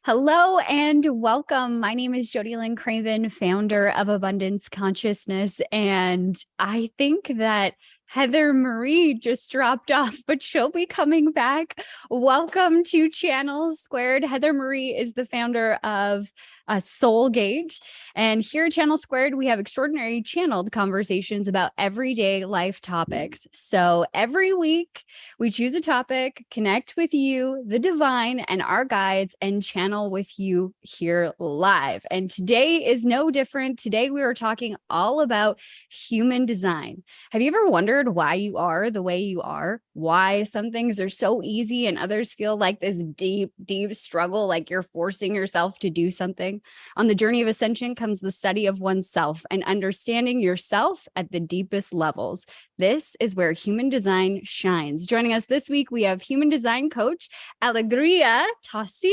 Hello and welcome. My name is Jody Lynn Craven, founder of Abundance Consciousness. And I think that Heather Marie just dropped off, but she'll be coming back. Welcome to Channel Squared. Heather Marie is the founder of Soulgate. And here at Channel Squared, we have extraordinary channeled conversations about everyday life topics. So every week, we choose a topic, connect with you, the divine, and our guides, and channel with you here live. And today is no different. Today, we are talking all about human design. Have you ever wondered why you are the way you are? Why some things are so easy and others feel like this deep, deep struggle, like you're forcing yourself to do something? On the journey of ascension comes the study of oneself and understanding yourself at the deepest levels. This is where human design shines. Joining us this week, we have human design coach Alegria, Tosi.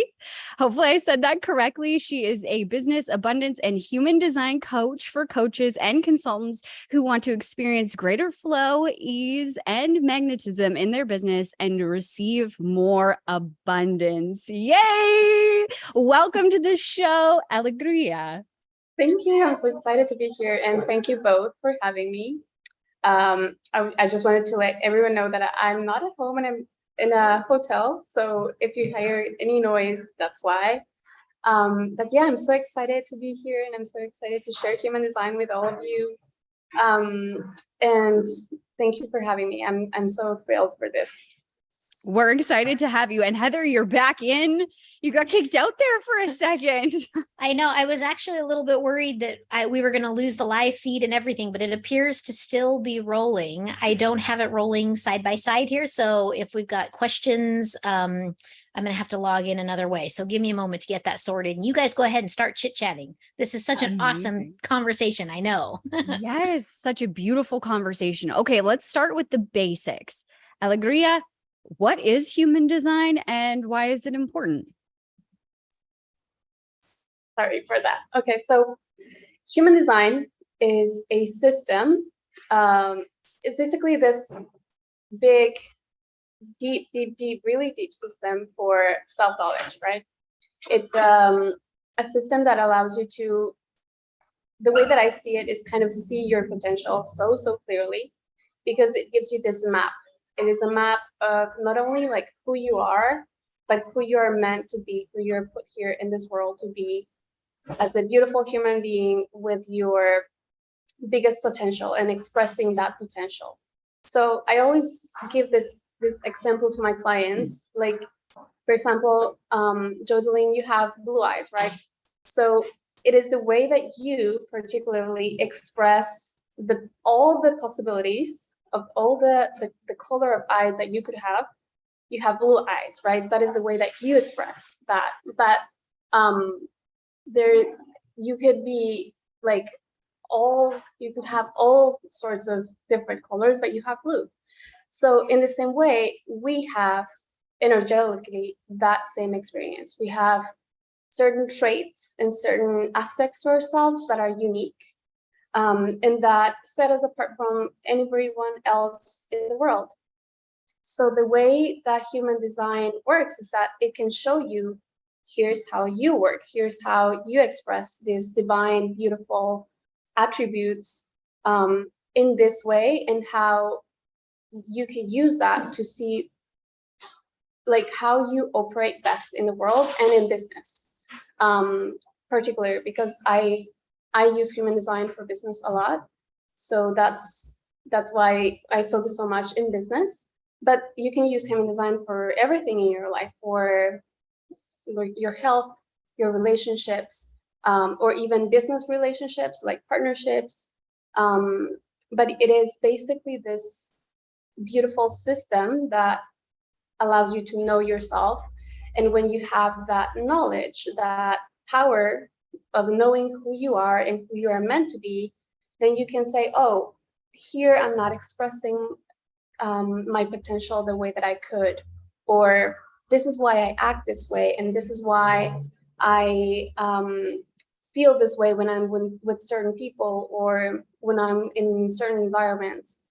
Hopefully I said that correctly. She is a business, abundance, and human design coach for coaches and consultants who want to experience greater flow, ease, and magnetism in their business and receive more abundance. Yay! Welcome to the show, Alegria. Thank you. I'm so excited to be here, and thank you both for having me. I just wanted to let everyone know that I'm not at home and I'm in a hotel. So if you hear any noise, that's why. But yeah, I'm so excited to be here, and I'm so excited to share human design with all of you. And thank you for having me. I'm so thrilled for this. We're excited to have you. And Heather, you're back in. You got kicked out there for a second. I know. I was actually a little bit worried that we were going to lose the live feed and everything, but it appears to still be rolling. I don't have it rolling side by side here. So if we've got questions, I'm going to have to log in another way. So give me a moment to get that sorted. And you guys go ahead and start chit-chatting. This is such an awesome conversation. I know. Yes, such a beautiful conversation. Okay, let's start with the basics. Alegria, what is human design and why is it important? Sorry for that. Okay, so human design is a system. It's basically this big, deep, really deep system for self-knowledge, right? It's a system that allows you to, the way that I see it is kind of see your potential so clearly, because it gives you this map. It is a map of not only like who you are, but who you are meant to be, who you're put here in this world to be as a beautiful human being with your biggest potential and expressing that potential. So I always give this example to my clients. Like, for example, Jodeline, you have blue eyes, right? So it is the way that you particularly express all the possibilities of all the color of eyes that you could have. You have blue eyes, right? That is the way that you express that. But there, you could be like you could have all sorts of different colors, but you have blue. So in the same way, we have energetically that same experience. We have certain traits and certain aspects to ourselves that are unique. And that set us apart from everyone else in the world. So the way that human design works is that it can show you, here's how you work, here's how you express these divine, beautiful attributes in this way, and how you can use that to see like how you operate best in the world and in business, particularly because I use human design for business a lot. So that's why I focus so much in business. But you can use human design for everything in your life, for your health, your relationships, or even business relationships like partnerships. But it is basically this beautiful system that allows you to know yourself. And when you have that knowledge, that power of knowing who you are and who you are meant to be, then you can say, oh, here I'm not expressing my potential the way that I could, or this is why I act this way, and this is why I feel this way when I'm with certain people or when I'm in certain environments.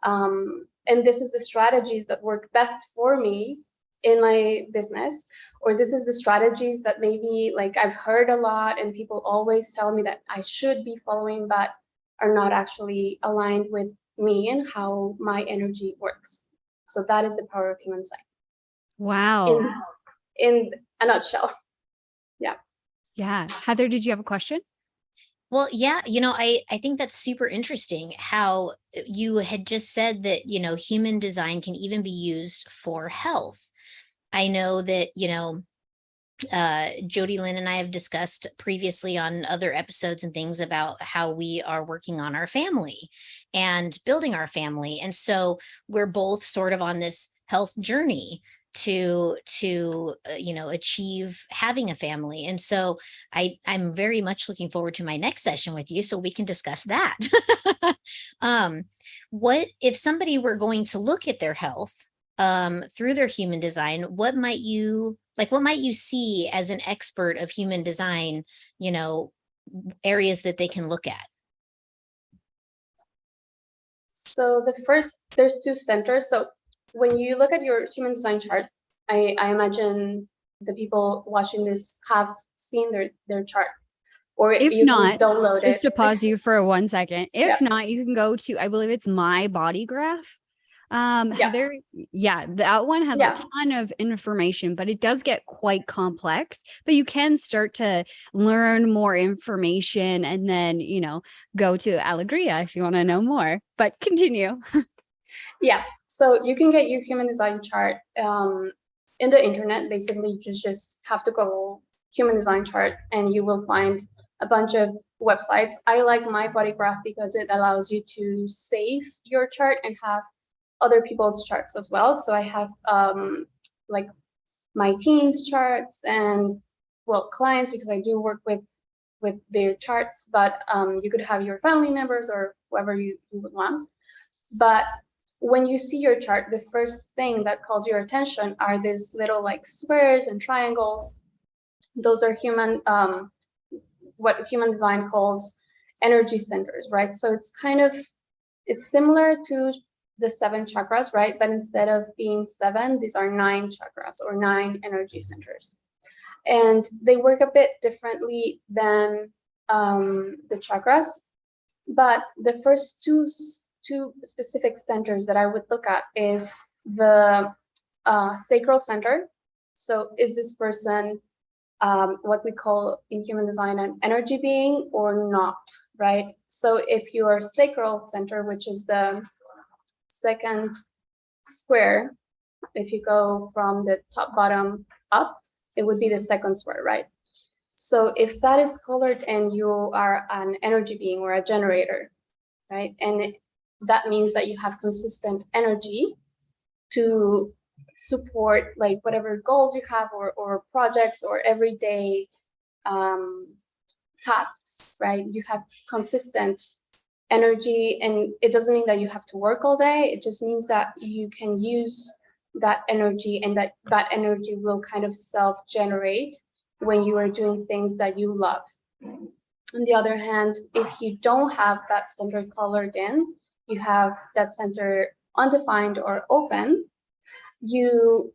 And this is the strategies that work best for me in my business, or this is the strategies that maybe like I've heard a lot and people always tell me that I should be following, but are not actually aligned with me and how my energy works. So that is the power of human design. Wow. In a nutshell. Yeah. Yeah. Heather, did you have a question? Well, yeah, I think that's super interesting how you had just said that, human design can even be used for health. I know that, Jody Lynn and I have discussed previously on other episodes and things about how we are working on our family and building our family. And so we're both sort of on this health journey to achieve having a family. And so I'm very much looking forward to my next session with you so we can discuss that. What if somebody were going to look at their health through their human design, what might you see as an expert of human design, areas that they can look at? So there's two centers. So when you look at your human design chart, I imagine the people watching this have seen their chart, or If you not, can download just it. to pause you for 1 second. If Yeah. not, you can go to, I believe it's My Body Graph. Heather, yeah, that one has a ton of information, but it does get quite complex, but you can start to learn more information and then, go to Alegria if you want to know more, but continue. Yeah, so you can get your human design chart in the internet. Basically, you just have to go human design chart and you will find a bunch of websites. I like My Body Graph because it allows you to save your chart and have other people's charts as well. So I have like my team's charts and clients, because I do work with their charts, but you could have your family members or whoever you would want. But when you see your chart, the first thing that calls your attention are these little like squares and triangles. Those are what human design calls energy centers, right? So it's similar to the 7 chakras, right? But instead of being 7, these are 9 chakras or 9 energy centers. And they work a bit differently than the chakras. But the first two specific centers that I would look at is the sacral center. So is this person what we call in human design an energy being or not, right? So if your sacral center, which is the second square, if you go from the top bottom up, it would be the second square, right? So if that is colored and you are an energy being or a generator, right? And that means that you have consistent energy to support like whatever goals you have or projects or everyday tasks, right? You have consistent energy, and it doesn't mean that you have to work all day. It just means that you can use that energy, and that energy will kind of self-generate when you are doing things that you love. On the other hand, if you don't have that center colored in, you have that center undefined or open, you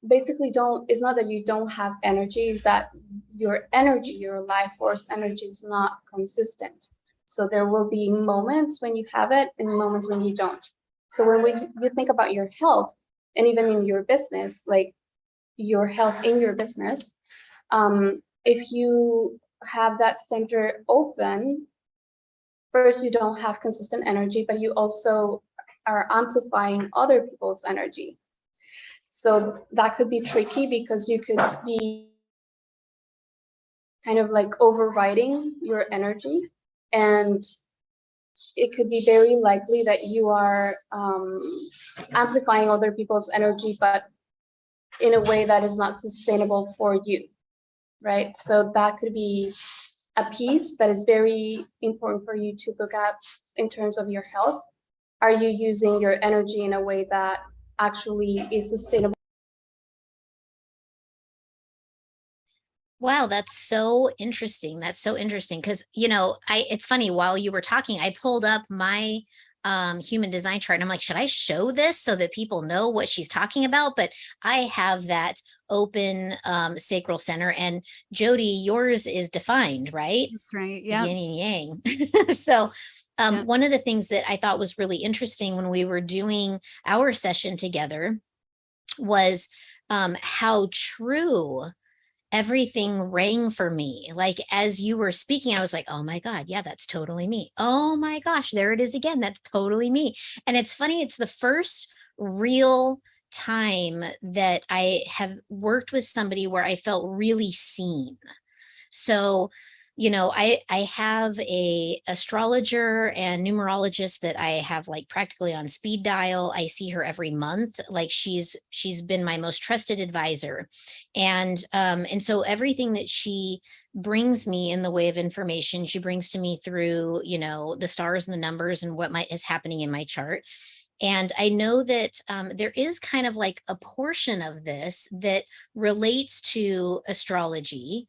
basically it's not that you don't have energy, it's that your energy, your life force energy is not consistent. So there will be moments when you have it and moments when you don't. So when you think about your health, and even in your business, like your health in your business, if you have that center open, first you don't have consistent energy, but you also are amplifying other people's energy. So that could be tricky because you could be kind of like overriding your energy, and it could be very likely that you are amplifying other people's energy, but in a way that is not sustainable for you, right? So that could be a piece that is very important for you to look at in terms of your health. Are you using your energy in a way that actually is sustainable? Wow, that's so interesting. That's so interesting because, it's funny, while you were talking, I pulled up my human design chart. And I'm like, should I show this so that people know what she's talking about? But I have that open sacral center, and Jody, yours is defined, right? That's right. Yeah. Yin and yang. So Yep. one of the things that I thought was really interesting when we were doing our session together was how true everything rang for me. Like, as you were speaking, I was like, oh my God, yeah, that's totally me. Oh my gosh, there it is again. That's totally me. And it's funny, it's the first real time that I have worked with somebody where I felt really seen. So, you know, I have a astrologer and numerologist that I have like practically on speed dial. I see her every month. Like, she's been my most trusted advisor. And so everything that she brings me in the way of information, she brings to me through, you know, the stars and the numbers and what is happening in my chart. And I know that there is kind of like a portion of this that relates to astrology,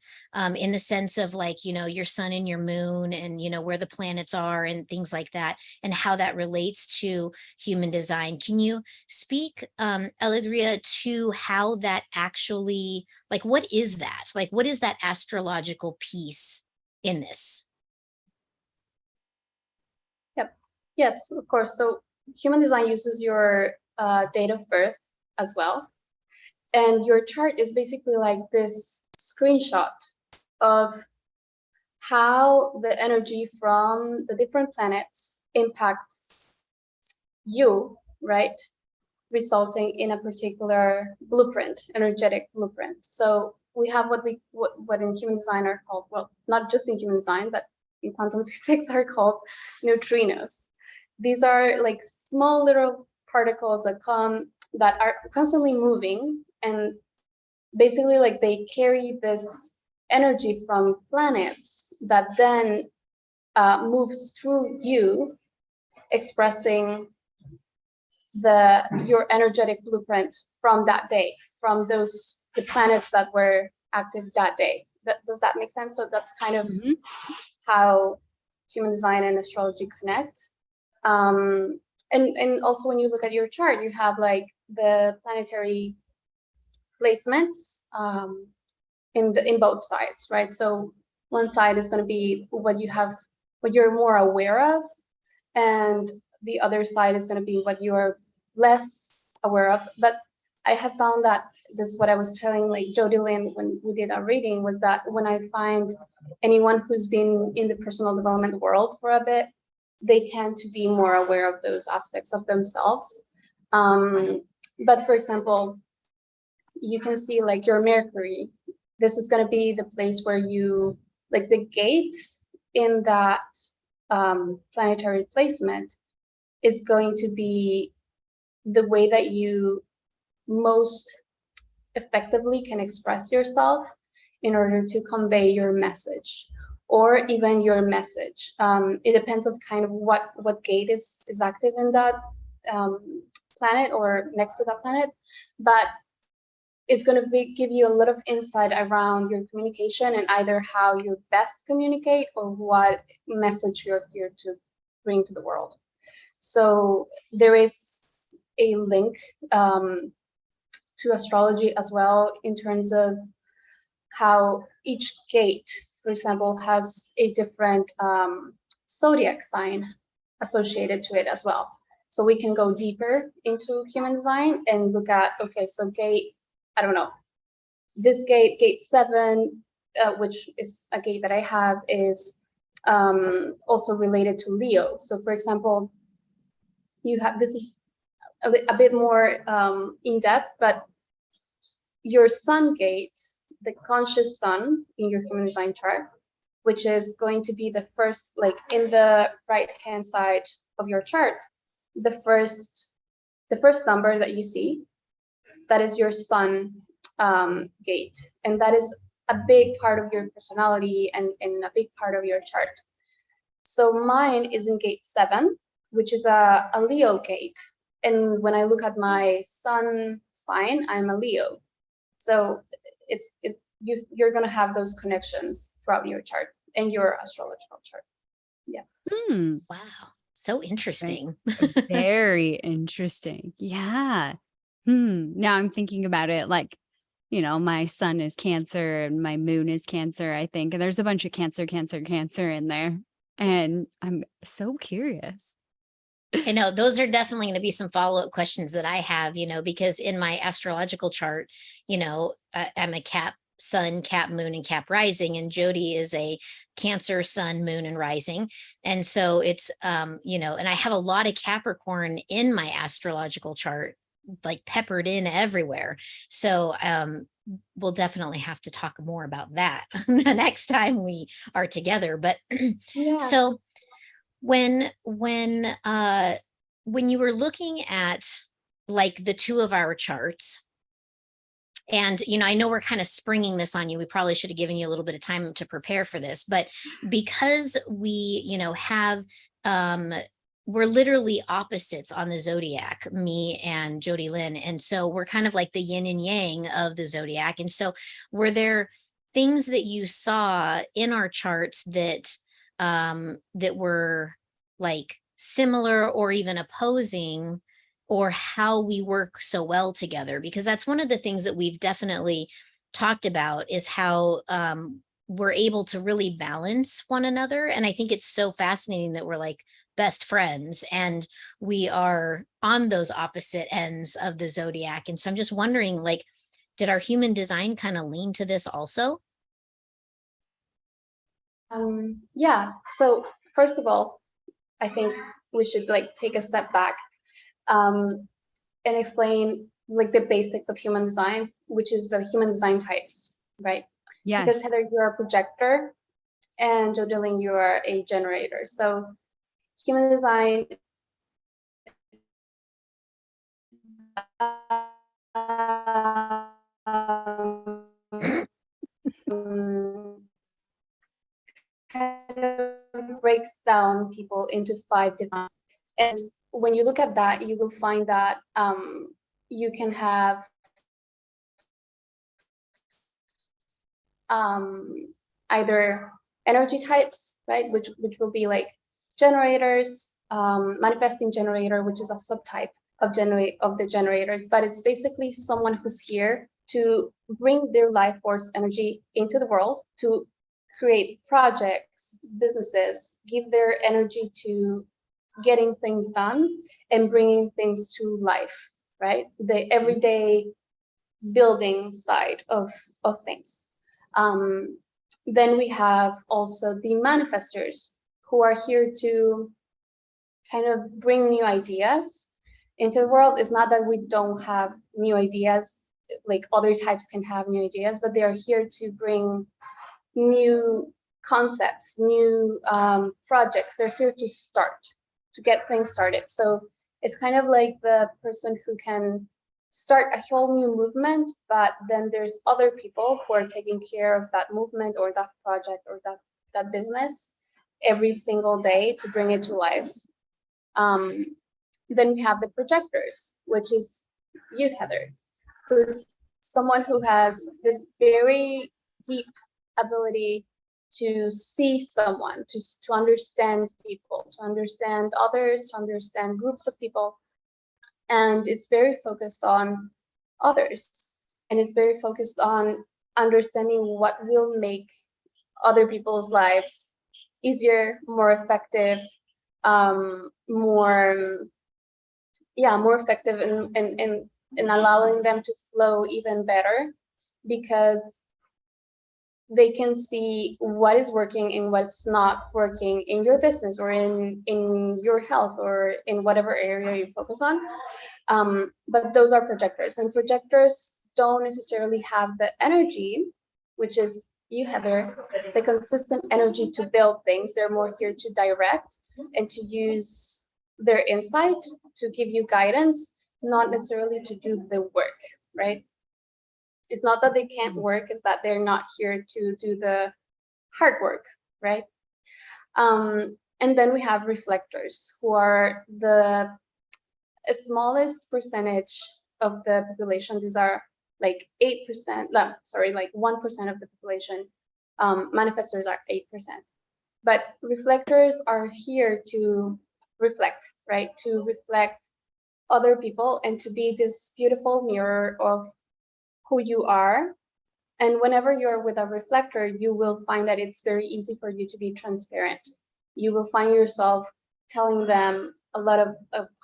in the sense of, like, you know, your sun and your moon, and, you know, where the planets are and things like that, and how that relates to human design. Can you speak, Alegria, to how that actually, like, what is that? Like, what is that astrological piece in this? Yep. Yes, of course. So human design uses your date of birth as well. And your chart is basically like this screenshot of how the energy from the different planets impacts you, right? Resulting in a particular blueprint, energetic blueprint. So we have what in human design are called, well, not just in human design, but in quantum physics are called neutrinos. These are like small little particles that are constantly moving, and basically like they carry this energy from planets that then moves through you, expressing your energetic blueprint from that day, from the planets that were active that day. Does that make sense? So that's kind of how human design and astrology connect. And also when you look at your chart, you have like the planetary placements in both sides, right? So one side is going to be what you're more aware of, and the other side is going to be what you're less aware of. But I have found that this is what I was telling like Jody Lynn when we did our reading, was that when I find anyone who's been in the personal development world for a bit, they tend to be more aware of those aspects of themselves. But for example, you can see like your Mercury, this is going to be the place where you, like the gate in that planetary placement is going to be the way that you most effectively can express yourself in order to convey your message, or even your message. It depends on kind of what gate is active in that planet or next to that planet, but it's going to give you a lot of insight around your communication and either how you best communicate or what message you're here to bring to the world. So there is a link to astrology as well, in terms of how each gate, for example, has a different zodiac sign associated to it as well. So we can go deeper into human design and look at, okay, so gate, I don't know, this gate 7, which is a gate that I have, is also related to Leo. So for example, you have, this is a bit more in depth, but your sun gate, the conscious sun in your human design chart, which is going to be the first, like in the right hand side of your chart, the first number that you see, that is your sun gate, and that is a big part of your personality and a big part of your chart. So mine is in gate 7, which is a Leo gate, and when I look at my sun sign, I'm a Leo. So you're going to have those connections throughout your chart and your astrological chart. Yeah. Wow. So interesting. Very interesting. Yeah. Now I'm thinking about it like, my sun is Cancer and my moon is Cancer, I think. And there's a bunch of Cancer, Cancer, Cancer in there. And I'm so curious. I know those are definitely going to be some follow-up questions that I have, because in my astrological chart, I'm a Cap sun, Cap moon, and Cap rising, and Jody is a Cancer sun, moon, and rising. And so it's, and I have a lot of Capricorn in my astrological chart, like peppered in everywhere. So we'll definitely have to talk more about that the next time we are together. But Yeah. so when you were looking at like the two of our charts, and I know we're kind of springing this on you, we probably should have given you a little bit of time to prepare for this, but because we have we're literally opposites on the zodiac, me and Jody Lynn, and so we're kind of like the yin and yang of the zodiac. And so were there things that you saw in our charts that that were like similar or even opposing, or how we work so well together? Because that's one of the things that we've definitely talked about, is how we're able to really balance one another. And I think it's so fascinating that we're like best friends and we are on those opposite ends of the zodiac. And so I'm just wondering, like, did our human design kind of lean to this also? Yeah. So first of all, I think we should like take a step back and explain like the basics of human design, which is the human design types, right? Yes. Because Heather, you're a projector, and Jodilyn, you are a generator. So human design kind of breaks down people into 5 different, and when you look at that, you will find that you can have either energy types, right, which will be like generators, manifesting generator, which is a subtype of the generators, but it's basically someone who's here to bring their life force energy into the world, to create projects, businesses, give their energy to getting things done and bringing things to life, right? The everyday building side of things. Then we have also the manifestors, who are here to kind of bring new ideas into the world. It's not that we don't have new ideas, like other types can have new ideas, but they are here to bring new concepts, new projects. They're here to start, to get things started. So it's kind of like the person who can start a whole new movement, but then there's other people who are taking care of that movement or that project or that business every single day to bring it to life. Then we have the projectors, which is you, Heather, who's someone who has this very deep ability to see someone, to understand people, to understand others, to understand groups of people. And it's very focused on others. And it's very focused on understanding what will make other people's lives easier, more effective, more effective in allowing them to flow even better, because they can see what is working and what's not working in your business or in your health or in whatever area you focus on. But those are projectors, and projectors don't necessarily have the energy, which is you, Heather, the consistent energy to build things. They're more here to direct and to use their insight to give you guidance, not necessarily to do the work, right? It's not that they can't work, it's that they're not here to do the hard work, right? And then we have reflectors, who are the smallest percentage of the population. These are like 8%, like 1% of the population. Manifestors are 8%. But reflectors are here to reflect, right? To reflect other people and to be this beautiful mirror of who you are. And whenever you're with a reflector, you will find that it's very easy for you to be transparent. You will find yourself telling them a lot of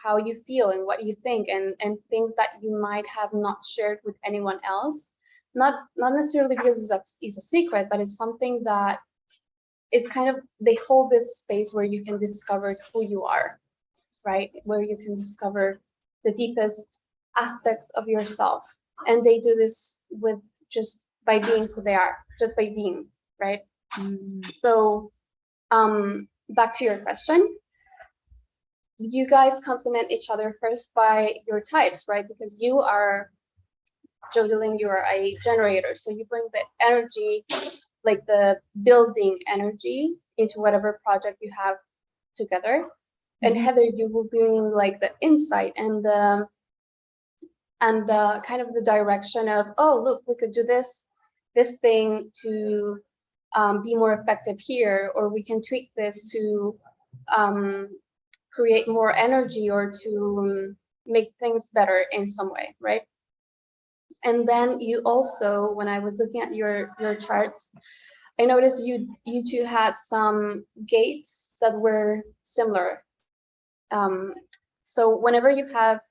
how you feel and what you think, and things that you might have not shared with anyone else. Not necessarily because it's a secret, but it's something that is kind of, they hold this space where you can discover who you are, right? Where you can discover the deepest aspects of yourself. And they do this with just by being who they are, just by being, right? So back to your question, you guys complement each other first by your types, right? Because you are Jodeling, you are a generator, so you bring the energy, like the building energy, into whatever project you have together. And Heather, you will bring like the insight and the kind of the direction of, oh, look, we could do this thing to be more effective here, or we can tweak this to create more energy, or to make things better in some way, right? And then you also, when I was looking at your charts, I noticed you two had some gates that were similar. So whenever you have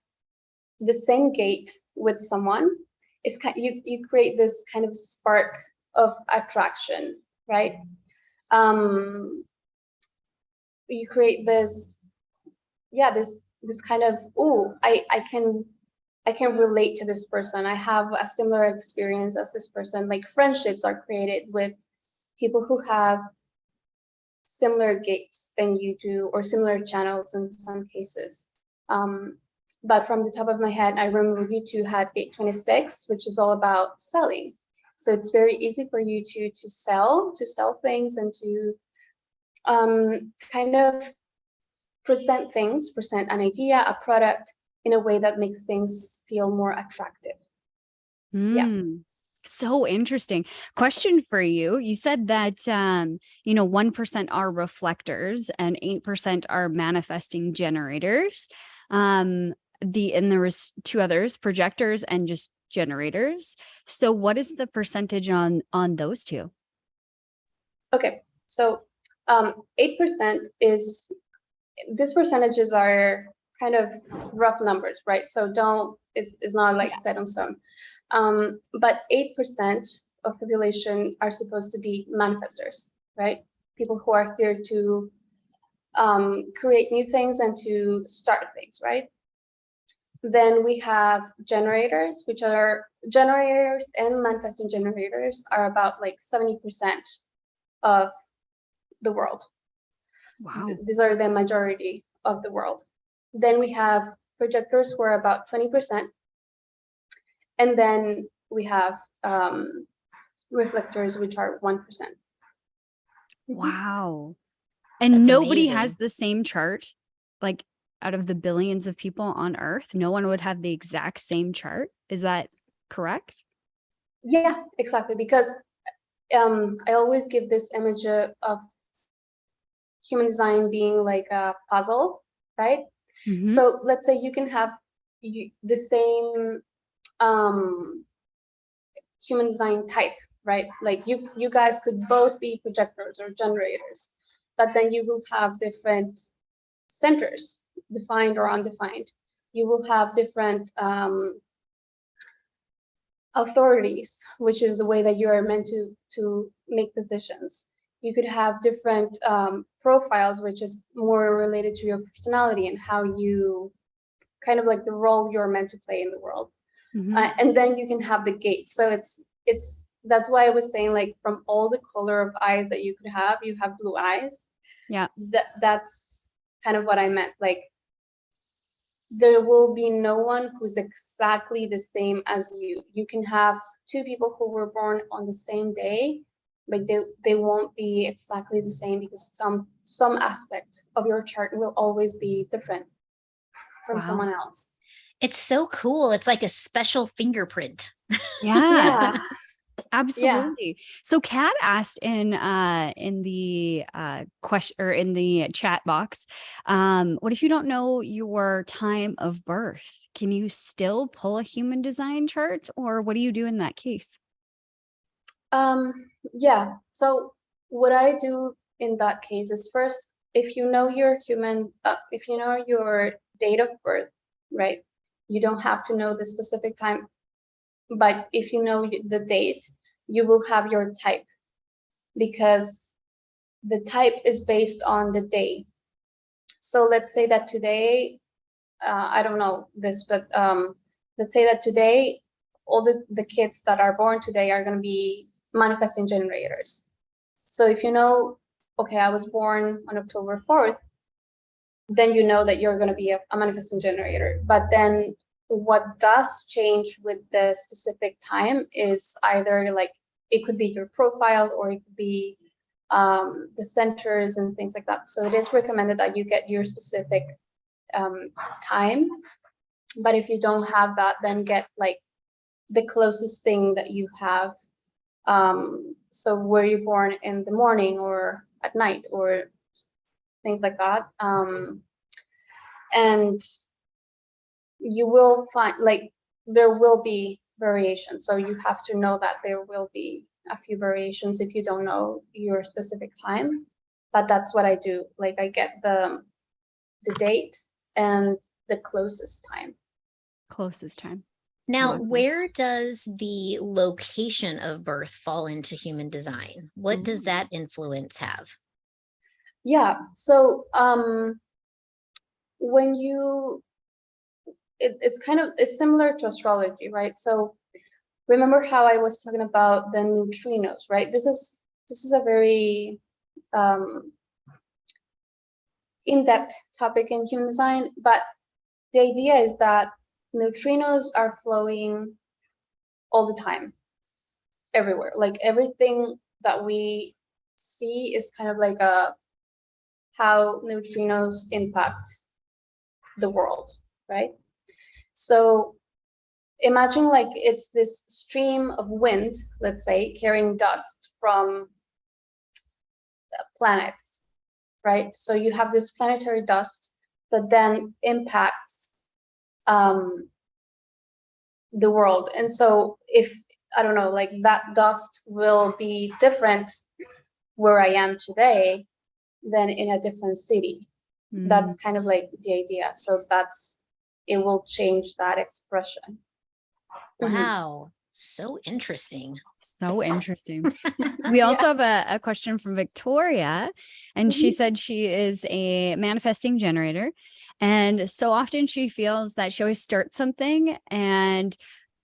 the same gate with someone, it's you create this kind of spark of attraction, right? You create this, yeah, this kind of, oh, I can relate to this person. I have a similar experience as this person. Like friendships are created with people who have similar gates than you do, or similar channels in some cases. But from the top of my head, I remember you two had gate 26, which is all about selling. So it's very easy for you to sell things, and to kind of present an idea, a product, in a way that makes things feel more attractive. Yeah. So interesting. Question for you. You said that, 1% are reflectors and 8% are manifesting generators. And there was two others, projectors and just generators. So what is the percentage on those two? Okay. So 8% is, these percentages are kind of rough numbers, right? So it's not like set in stone. But 8% of population are supposed to be manifestors, right? People who are here to create new things and to start things, right? Then we have generators, which are generators, and manifesting generators are about like 70% of the world. Wow. These are the majority of the world. Then we have projectors, who are about 20%. And then we have reflectors, which are 1%. Wow. And That's nobody amazing. has the same chart, like out of the billions of people on Earth, no one would have the exact same chart. Is that correct? Yeah, exactly. Because I always give this image of human design being like a puzzle, right? So let's say you can have the same human design type, right? Like you guys could both be projectors or generators, but then you will have different centers, defined or undefined. You will have different authorities, which is the way that you are meant to make decisions. You could have different profiles, which is more related to your personality and how you kind of like the role you're meant to play in the world. And then you can have the gate. So it's that's why I was saying, like, from all the color of eyes that you could have, you have blue eyes. Yeah. That's kind of what I meant. Like, there will be no one who's exactly the same as you. You can have two people who were born on the same day, but they won't be exactly the same, because some aspect of your chart will always be different from someone else. It's so cool. It's like a special fingerprint. Yeah. Absolutely. So Kat asked in the question or in the chat box, what if you don't know your time of birth? Can you still pull a human design chart, or what do you do in that case? Yeah. So what I do in that case is, first, if you know your if you know your date of birth, right? You don't have to know the specific time, but if you know the date, you will have your type, because the type is based on the day. So let's say that today, I don't know this, but let's say that today, all the kids that are born today are going to be manifesting generators. So if you know, okay, I was born on October 4th, then you know that you're going to be a manifesting generator. But then what does change with the specific time is either like, it could be your profile, or it could be the centers and things like that. So it is recommended that you get your specific time. But if you don't have that, then get like the closest thing that you have. So were you born in the morning or at night, or things like that. And you will find like there will be variations. So you have to know that there will be a few variations if you don't know your specific time. But that's what I do. Like, I get the date and the closest time. Closest time. Now, Awesome. where does the location of birth fall into human design? What does that influence have? Yeah. So when you it's similar to astrology, right? So remember how I was talking about the neutrinos, right? This is a very in-depth topic in human design, but the idea is that neutrinos are flowing all the time, everywhere. Like, everything that we see is kind of like how neutrinos impact the world, right? So imagine like it's this stream of wind, let's say, carrying dust from planets, right? So you have this planetary dust that then impacts the world. And so if, I don't know, like that dust will be different where I am today than in a different city. That's kind of like the idea. So it will change that expression. Wow. So interesting. So interesting. We also have a question from Victoria, and she said she is a manifesting generator. And so often she feels that she always starts something and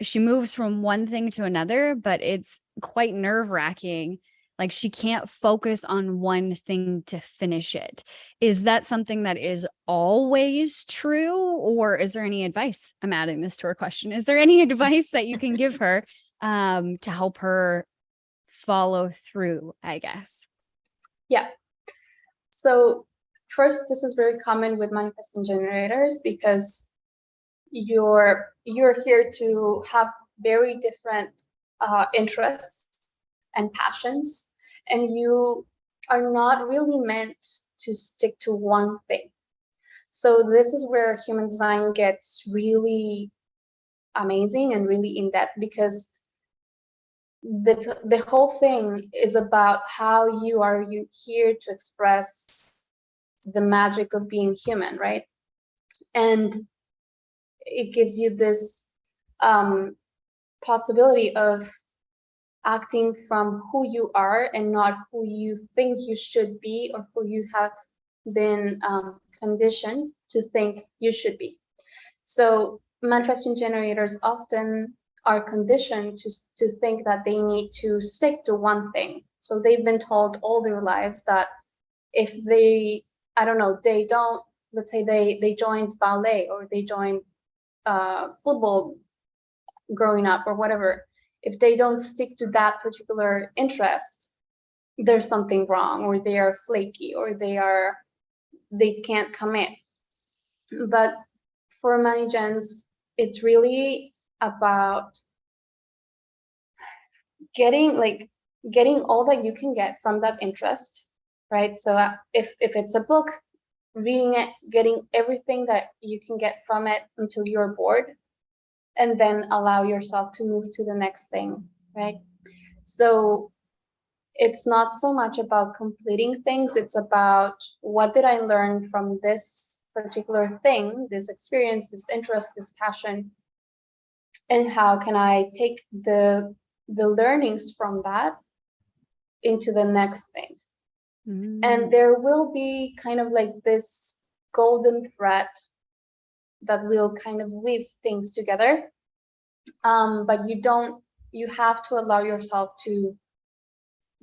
she moves from one thing to another, but it's quite nerve-wracking. Like, she can't focus on one thing to finish it. Is that something that is always true, or is there any advice? I'm adding this to her question. Is there any advice that you can give her to help her follow through, I guess? Yeah. So first, this is very common with manifesting generators, because you're here to have very different interests and passions, and you are not really meant to stick to one thing. So this is where human design gets really amazing and really in depth, because the whole thing is about how you are here to express the magic of being human, right? And it gives you this possibility of acting from who you are and not who you think you should be, or who you have been conditioned to think you should be. So manifesting generators often are conditioned to think that they need to stick to one thing. So they've been told all their lives that if they, I don't know, they don't, let's say they joined ballet, or they joined football growing up, or whatever, if they don't stick to that particular interest, there's something wrong, or they are flaky, or they can't commit. But for many gens, it's really about getting all that you can get from that interest, right? So if it's a book, reading it, getting everything that you can get from it until you're bored, and then allow yourself to move to the next thing, right? So it's not so much about completing things, it's about what did I learn from this particular thing, this experience, this interest, this passion, and how can I take the learnings from that into the next thing. And there will be kind of like this golden thread that will kind of weave things together. But you have to allow yourself to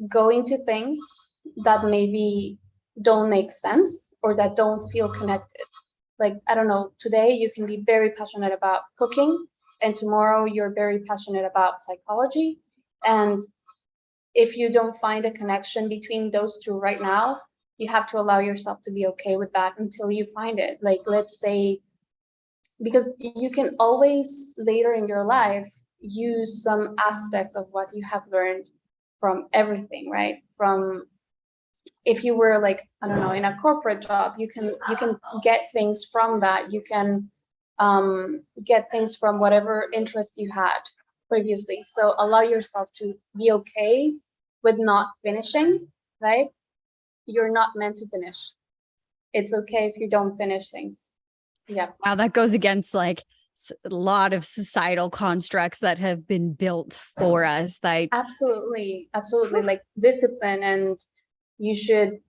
go into things that maybe don't make sense or that don't feel connected. Like, I don't know, today you can be very passionate about cooking, and tomorrow you're very passionate about psychology. And if you don't find a connection between those two right now, you have to allow yourself to be okay with that until you find it. Like, let's say, because you can always later in your life use some aspect of what you have learned from everything, right? From, if you were like, I don't know, in a corporate job, you can get things from that. You can get things from whatever interest you had previously. So allow yourself to be okay with not finishing, right? You're not meant to finish. It's okay if you don't finish things. Yeah. Wow, that goes against like a lot of societal constructs that have been built for us. Like, absolutely, like discipline, and you should,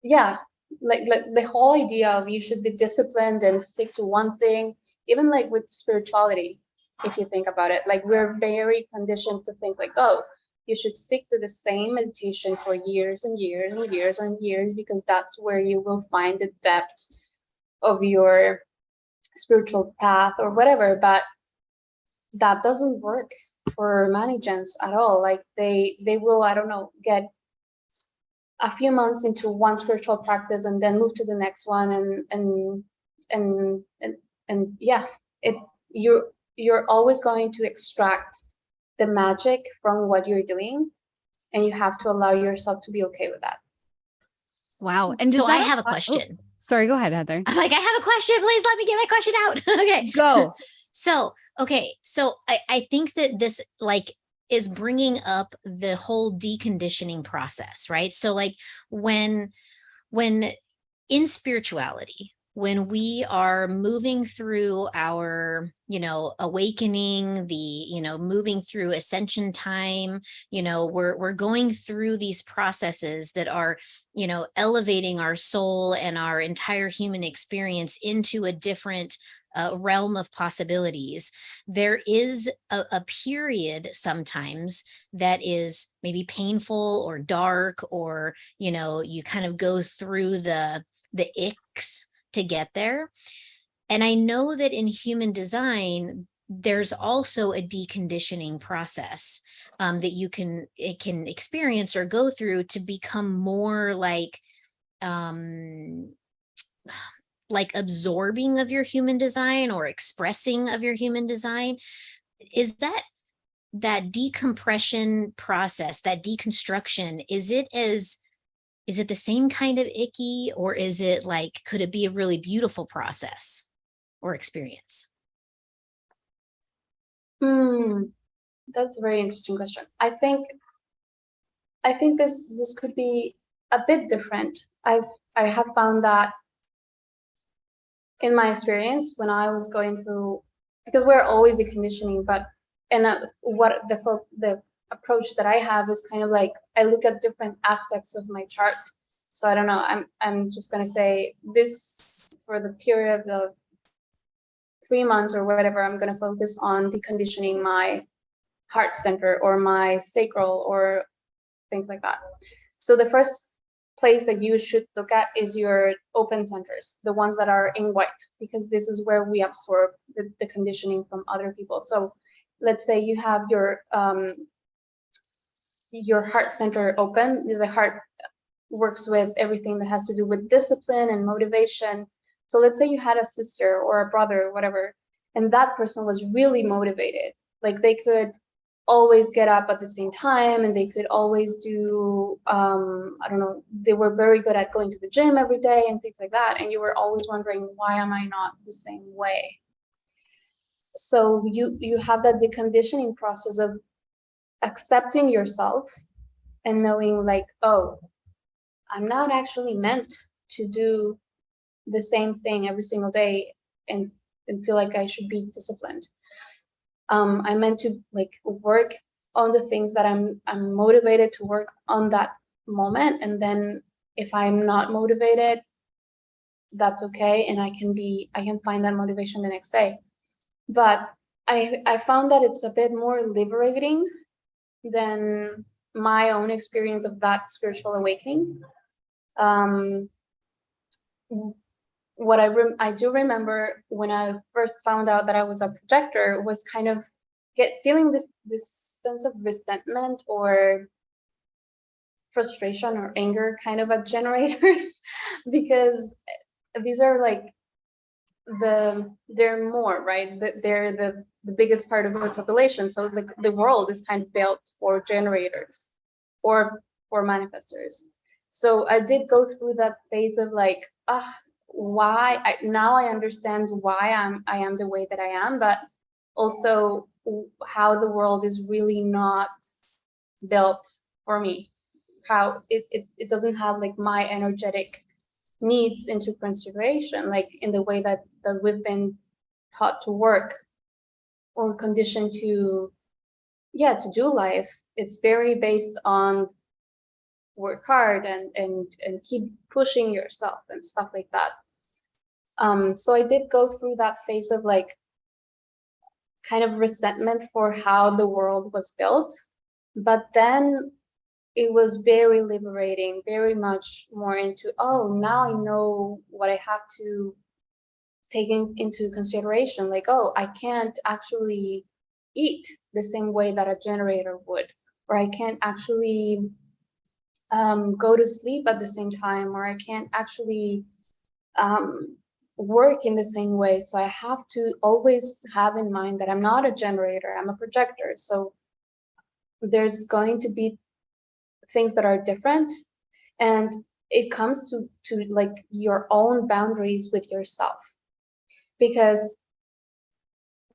yeah, like the whole idea of you should be disciplined and stick to one thing. Even like with spirituality, if you think about it, like we're very conditioned to think like, oh, you should stick to the same meditation for years and years and years and years, because that's where you will find the depth of your spiritual path or whatever. But that doesn't work for many gens at all. Like they will, I don't know, get a few months into one spiritual practice and then move to the next one, and yeah, it you're always going to extract the magic from what you're doing, and you have to allow yourself to be okay with that. wow. And so I that have a question. Oh, sorry, go ahead, Heather. I'm like, I have a question. Please let me get my question out. Okay. Go. So I think that this like is bringing up the whole deconditioning process, right? So like when in spirituality, when we are moving through our, awakening, the, moving through ascension time, we're going through these processes that are, elevating our soul and our entire human experience into a different realm of possibilities. There is a period sometimes that is maybe painful or dark, or, you kind of go through the icks to get there. And I know that in human design, there's also a deconditioning process that it can experience or go through to become more like absorbing of your human design or expressing of your human design. Is that decompression process, that deconstruction, is it the same kind of icky, or is it like, could it be a really beautiful process or experience? That's a very interesting question. I think this could be a bit different. I have found that in my experience when I was going through, because we're always deconditioning, but what the approach that I have is kind of like, I look at different aspects of my chart. So I don't know, I'm just gonna say this for the period of 3 months or whatever, I'm gonna focus on deconditioning my heart center or my sacral or things like that. So the first place that you should look at is your open centers, the ones that are in white, because this is where we absorb the conditioning from other people. So let's say you have your heart center open. The heart works with everything that has to do with discipline and motivation. So let's say you had a sister or a brother or whatever, and that person was really motivated. Like they could always get up at the same time, and they could always do, I don't know, they were very good at going to the gym every day and things like that. And you were always wondering, why am I not the same way? So you have that deconditioning process of accepting yourself and knowing like, oh, I'm not actually meant to do the same thing every single day and feel like I should be disciplined. I'm meant to like work on the things that I'm motivated to work on that moment, and then if I'm not motivated, that's okay, and I can find that motivation the next day. But I found that it's a bit more liberating than my own experience of that spiritual awakening. What I do remember when I first found out that I was a projector was kind of feeling this sense of resentment or frustration or anger kind of at generators because these are like they're more, right? They're the biggest part of the population. So the world is kind of built for generators or for manifestors. So I did go through that phase of like, why now I understand why I am the way that I am, but also how the world is really not built for me. How it doesn't have like my energetic needs into consideration, like in the way that we've been taught to work or conditioned to do life. It's very based on work hard and keep pushing yourself and stuff like that. So I did go through that phase of like kind of resentment for how the world was built, but then it was very liberating, very much more into, oh, now I know what I have to take into consideration. Like, oh, I can't actually eat the same way that a generator would, or I can't actually go to sleep at the same time, or I can't actually work in the same way. So I have to always have in mind that I'm not a generator, I'm a projector. So there's going to be things that are different, and it comes to like your own boundaries with yourself, because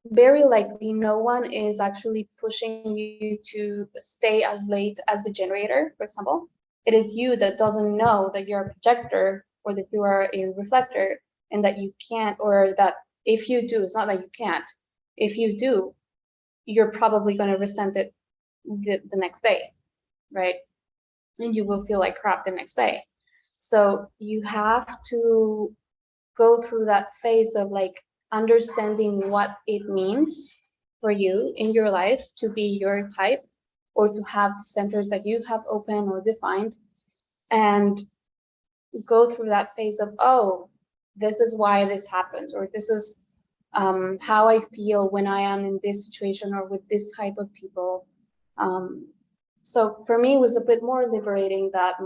very likely no one is actually pushing you to stay as late as the generator, for example. It is you that doesn't know that you're a projector or that you are a reflector, and that you can't, or that if you do, it's not that you can't, if you do, you're probably going to resent it the next day, right? And you will feel like crap the next day. So you have to go through that phase of like understanding what it means for you in your life to be your type, or to have the centers that you have open or defined, and go through that phase of, oh, this is why this happens, or this is how I feel when I am in this situation or with this type of people. So for me, it was a bit more liberating that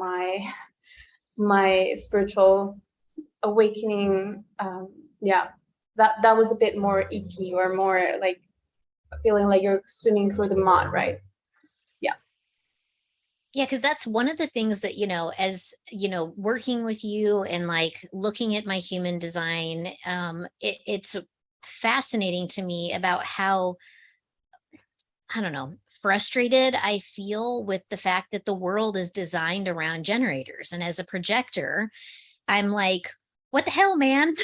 my spiritual awakening, that was a bit more icky, or more like feeling like you're swimming through the mud, right? Yeah, because that's one of the things that, as, working with you and like looking at my human design, it's fascinating to me about how, I don't know, frustrated I feel with the fact that the world is designed around generators. And as a projector, I'm like, what the hell, man?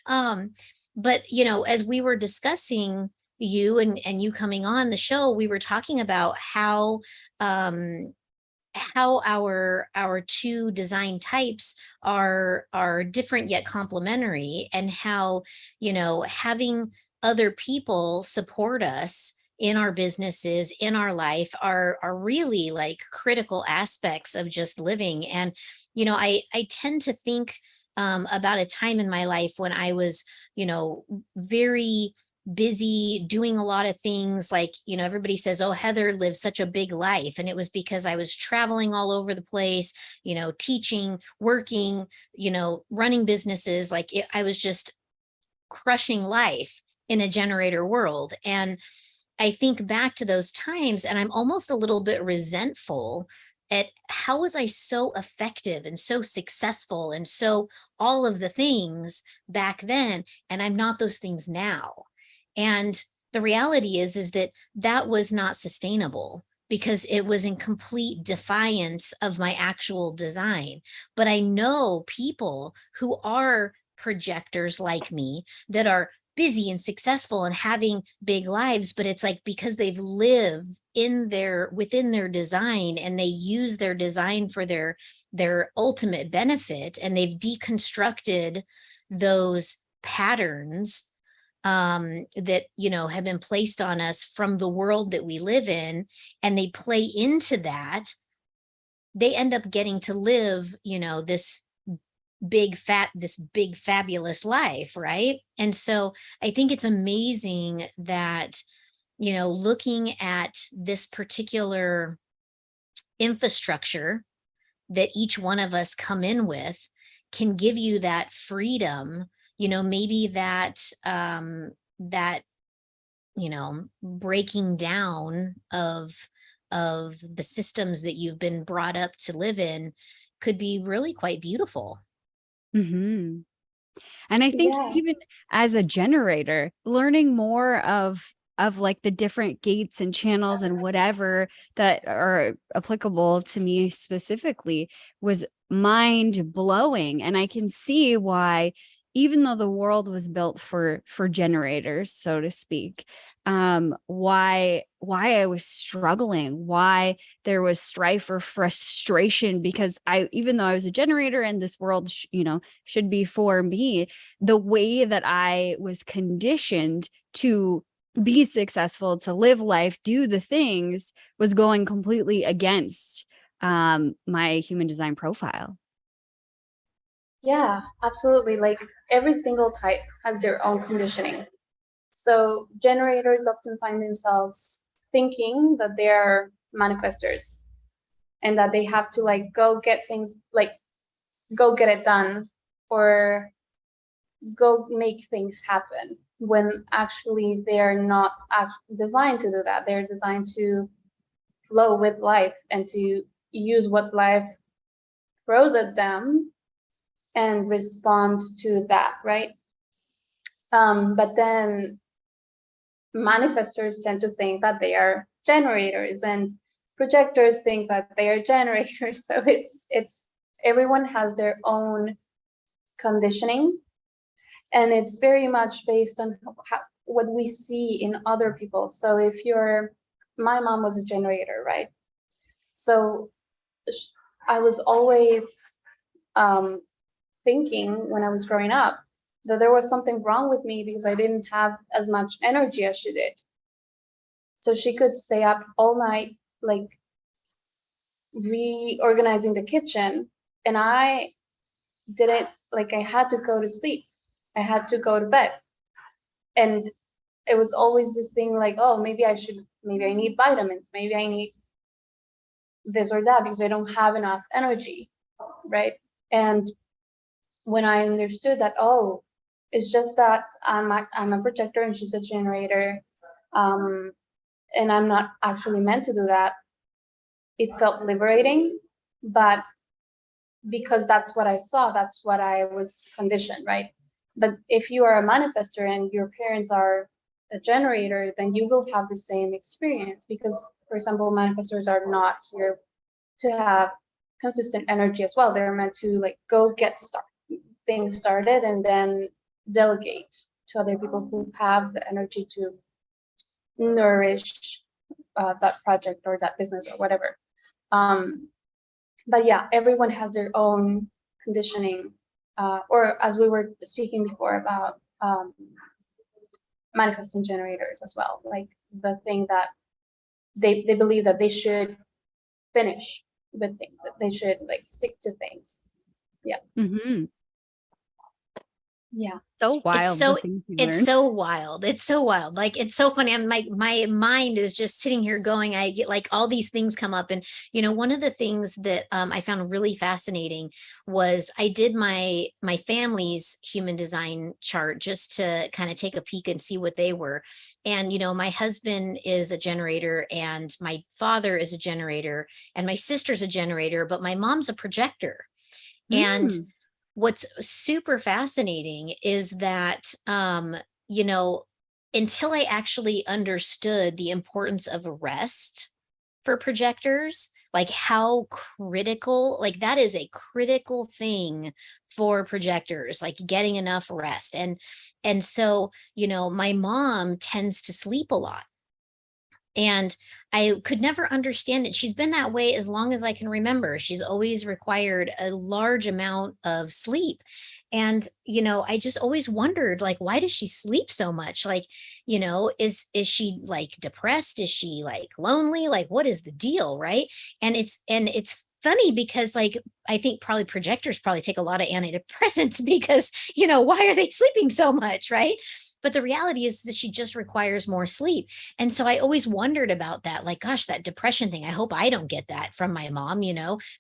Um, but as we were discussing you and you coming on the show, we were talking about how our two design types are different yet complementary, and how having other people support us in our businesses, in our life, are really like critical aspects of just living. And I tend to think about a time in my life when I was very busy doing a lot of things. Like everybody says, oh, Heather lives such a big life, and it was because I was traveling all over the place, teaching, working, running businesses. Like I was just crushing life in a generator world. And I think back to those times and I'm almost a little bit resentful at how was I so effective and so successful and so all of the things back then, and I'm not those things now. And the reality is that that was not sustainable because it was in complete defiance of my actual design. But I know people who are projectors like me that are busy and successful and having big lives, but it's like because they've lived within their design and they use their design for their ultimate benefit, and they've deconstructed those patterns that have been placed on us from the world that we live in, and they play into that. They end up getting to live this big fabulous life, right? And so I think it's amazing that looking at this particular infrastructure that each one of us come in with can give you that freedom, maybe that breaking down of the systems that you've been brought up to live in could be really quite beautiful. And I think Yeah. even as a generator, learning more of like the different gates and channels and whatever that are applicable to me specifically was mind blowing. And I can see why, even though the world was built for generators, so to speak, why I was struggling, why there was strife or frustration, because even though I was a generator and this world should be for me, the way that I was conditioned to be successful, to live life, do the things, was going completely against my human design profile. Yeah, absolutely. Like every single type has their own conditioning. So generators often find themselves thinking that they're manifestors and that they have to like go get things, like go get it done or go make things happen, when actually they're not designed to do that. They're designed to flow with life and to use what life throws at them and respond to that, right? But then manifestors tend to think that they are generators, and projectors think that they are generators. So it's everyone has their own conditioning, and it's very much based on what we see in other people. So if my mom was a generator, right? So I was always thinking when I was growing up that there was something wrong with me because I didn't have as much energy as she did. So she could stay up all night, like reorganizing the kitchen, and I didn't. Like, I had to go to sleep. I had to go to bed. And it was always this thing like, oh, maybe I need vitamins, maybe I need this or that because I don't have enough energy, right? And when I understood that, oh, it's just that I'm a projector and she's a generator, and I'm not actually meant to do that, it felt liberating. But because that's what I saw, that's what I was conditioned, right? But if you are a manifestor and your parents are a generator, then you will have the same experience because, for example, manifestors are not here to have consistent energy as well. They're meant to like go get things started and then delegate to other people who have the energy to nourish that project or that business or whatever. But yeah, everyone has their own conditioning, or as we were speaking before about manifesting generators as well, like the thing that they believe that they should finish with things, that they should like stick to things. Yeah. Yeah. So wild, the things you It's learn. so wild. It's so wild. Like, it's so funny. I'm my mind is just sitting here going, I get like all these things come up. And, one of the things that I found really fascinating was I did my family's human design chart just to kind of take a peek and see what they were. And, my husband is a generator, and my father is a generator, and my sister's a generator, but my mom's a projector. And Mm. what's super fascinating is that, until I actually understood the importance of rest for projectors, like how critical, like that is a critical thing for projectors, like getting enough rest. And so, my mom tends to sleep a lot. And I could never understand it. She's been that way as long as I can remember. She's always required a large amount of sleep. And, I just always wondered, like, why does she sleep so much? Like, is she like depressed? Is she like lonely? Like, what is the deal? Right. And it's funny because, like, I think probably projectors probably take a lot of antidepressants because, why are they sleeping so much? Right. But the reality is that she just requires more sleep. And so I always wondered about that, like, gosh, that depression thing. I hope I don't get that from my mom,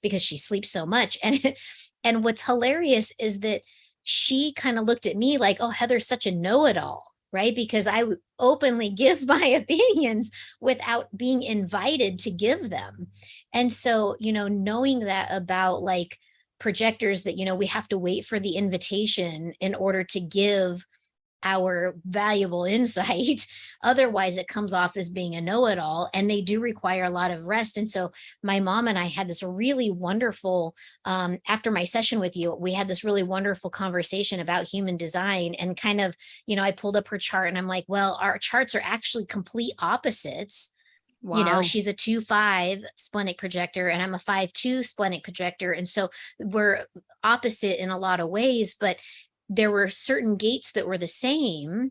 because she sleeps so much. And what's hilarious is that she kind of looked at me like, oh, Heather's such a know-it-all, right? Because I would openly give my opinions without being invited to give them. And so, knowing that about like projectors, that, we have to wait for the invitation in order to give our valuable insight. Otherwise, it comes off as being a know-it-all, and they do require a lot of rest. And so my mom and I had this really wonderful, after my session with you, we had this really wonderful conversation about human design, and kind of, I pulled up her chart, and I'm like, well, our charts are actually complete opposites. Wow. She's a 2-5 splenic projector, and I'm a 5-2 splenic projector. And so we're opposite in a lot of ways, but there were certain gates that were the same,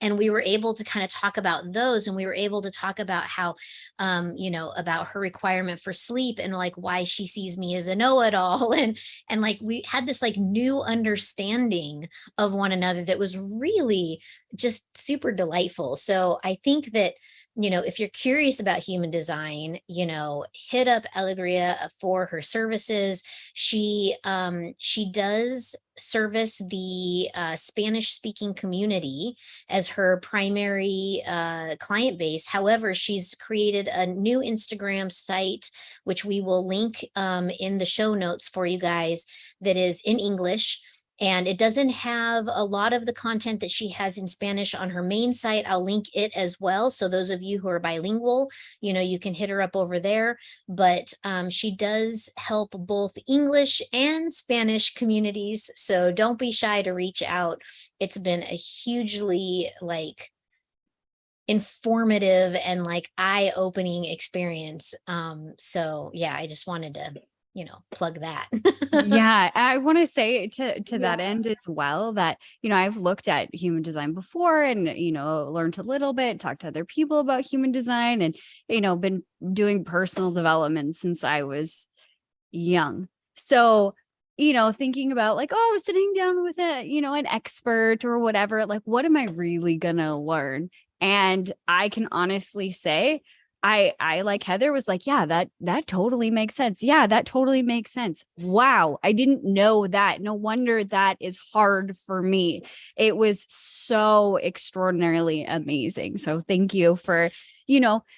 and we were able to kind of talk about those, and we were able to talk about how, about her requirement for sleep, and like why she sees me as a know-it-all. And like we had this like new understanding of one another that was really just super delightful. So I think that, if you're curious about human design, hit up Alegria for her services. She does service the Spanish speaking community as her primary client base. However, she's created a new Instagram site, which we will link in the show notes for you guys, that is in English. And it doesn't have a lot of the content that she has in Spanish on her main site. I'll link it as well. So those of you who are bilingual, you can hit her up over there. But she does help both English and Spanish communities. So don't be shy to reach out. It's been a hugely like informative and like eye-opening experience. So yeah, I just wanted to plug that. Yeah, I want to say to that Yeah. end as well that, I've looked at human design before and, learned a little bit, talked to other people about human design, and, been doing personal development since I was young. So, thinking about like, oh, sitting down with an expert or whatever, like, what am I really gonna learn? And I can honestly say, I like Heather was like, yeah, that totally makes sense. Yeah, that totally makes sense. Wow, I didn't know that. No wonder that is hard for me. It was so extraordinarily amazing. So thank you for,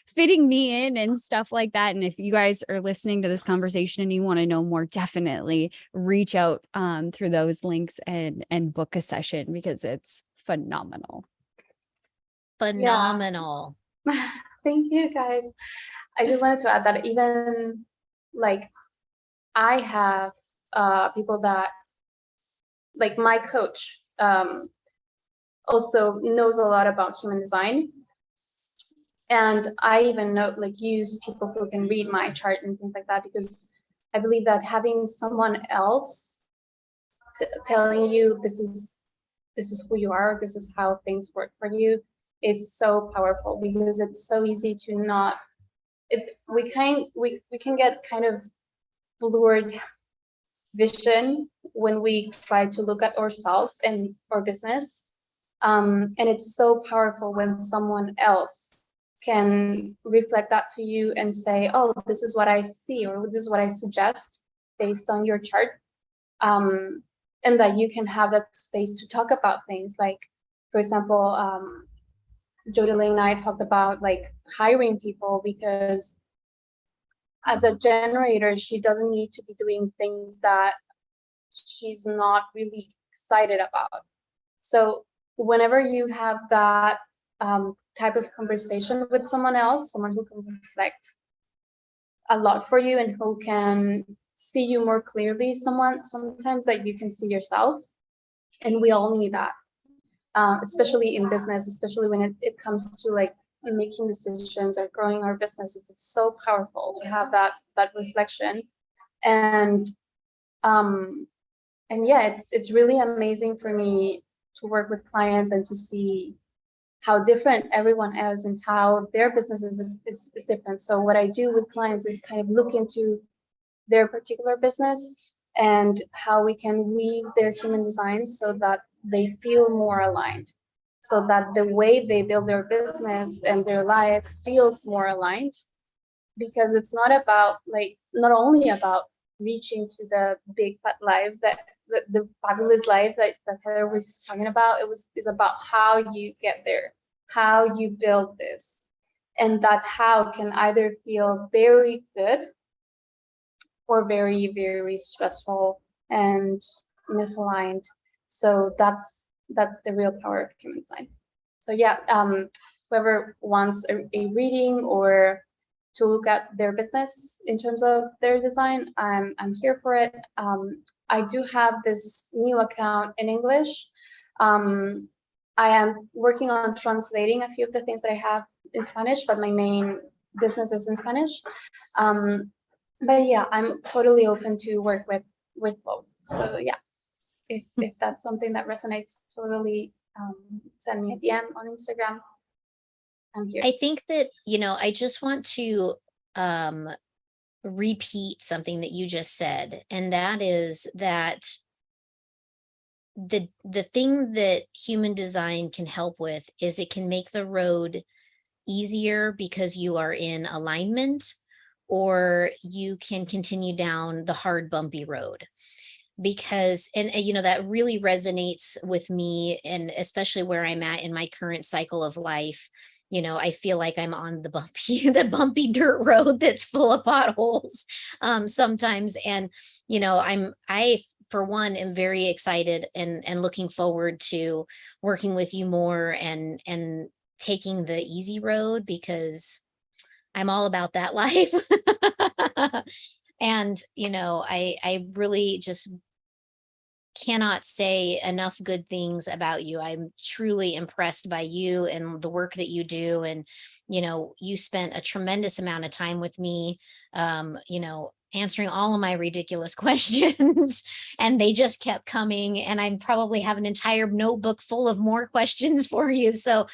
fitting me in and stuff like that. And if you guys are listening to this conversation and you want to know more, definitely reach out through those links and book a session, because it's phenomenal. Phenomenal. Thank you, guys. I just wanted to add that even like I have people that like my coach also knows a lot about human design. And I even know like use people who can read my chart and things like that, because I believe that having someone else telling you this is who you are, this is how things work for you, is so powerful, because it's so easy to not we can get kind of blurred vision when we try to look at ourselves and our business. And it's so powerful when someone else can reflect that to you and say, oh, this is what I see, or this is what I suggest based on your chart. And that you can have that space to talk about things like, for example, Jodie and I talked about like hiring people, because as a generator, she doesn't need to be doing things that she's not really excited about. So whenever you have that type of conversation with someone else, someone who can reflect a lot for you and who can see you more clearly, sometimes that you can see yourself, and we all need that, especially in business, especially when it comes to like making decisions or growing our business. It's so powerful to have that reflection. And yeah, it's really amazing for me to work with clients and to see how different everyone is and how their business is different. So what I do with clients is kind of look into their particular business and how we can weave their human design so that they feel more aligned, so that the way they build their business and their life feels more aligned. Because it's not about not only about reaching to the big fat life, that the fabulous life that Heather was talking about. It's about how you get there, how you build this, and that how can either feel very good or very, very stressful and misaligned. So that's the real power of human design. So yeah, whoever wants a reading or to look at their business in terms of their design, I'm here for it. I do have this new account in English. I am working on translating a few of the things that I have in Spanish, but my main business is in Spanish. But yeah, I'm totally open to work with both. So yeah, if that's something that resonates, totally send me a DM on Instagram. I'm here. I think that, I just want to repeat something that you just said, and that is that the thing that human design can help with is it can make the road easier because you are in alignment, or you can continue down the hard, bumpy road. Because, and that really resonates with me, and especially where I'm at in my current cycle of life. I feel like I'm on the bumpy dirt road that's full of potholes sometimes. And, I, for one, am very excited and looking forward to working with you more and taking the easy road, because I'm all about that life. And, I really just cannot say enough good things about you. I'm truly impressed by you and the work that you do. And, you spent a tremendous amount of time with me, answering all of my ridiculous questions, and they just kept coming. And I probably have an entire notebook full of more questions for you. So,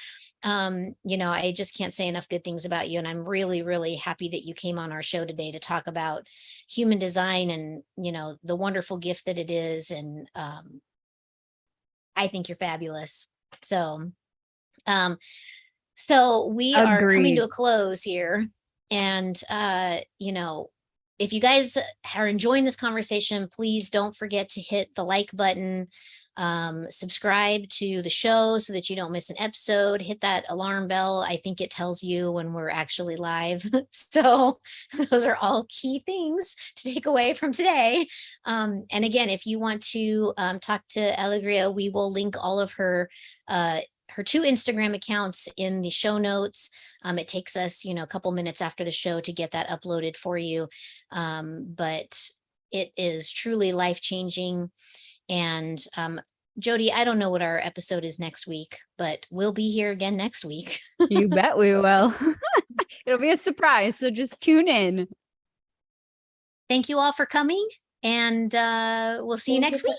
I just can't say enough good things about you. And I'm really, really happy that you came on our show today to talk about human design and, the wonderful gift that it is. And I think you're fabulous. So, so we are coming to a close here. And, if you guys are enjoying this conversation, please don't forget to hit the like button, subscribe to the show so that you don't miss an episode, hit that alarm bell. I think it tells you when we're actually live. So those are all key things to take away from today. And again, if you want to talk to Alegria, we will link all of her two Instagram accounts in the show notes. It takes us, a couple minutes after the show to get that uploaded for you. But it is truly life-changing. And Jodie, I don't know what our episode is next week, but we'll be here again next week. You bet we will. It'll be a surprise, so just tune in. Thank you all for coming, and we'll see you next week.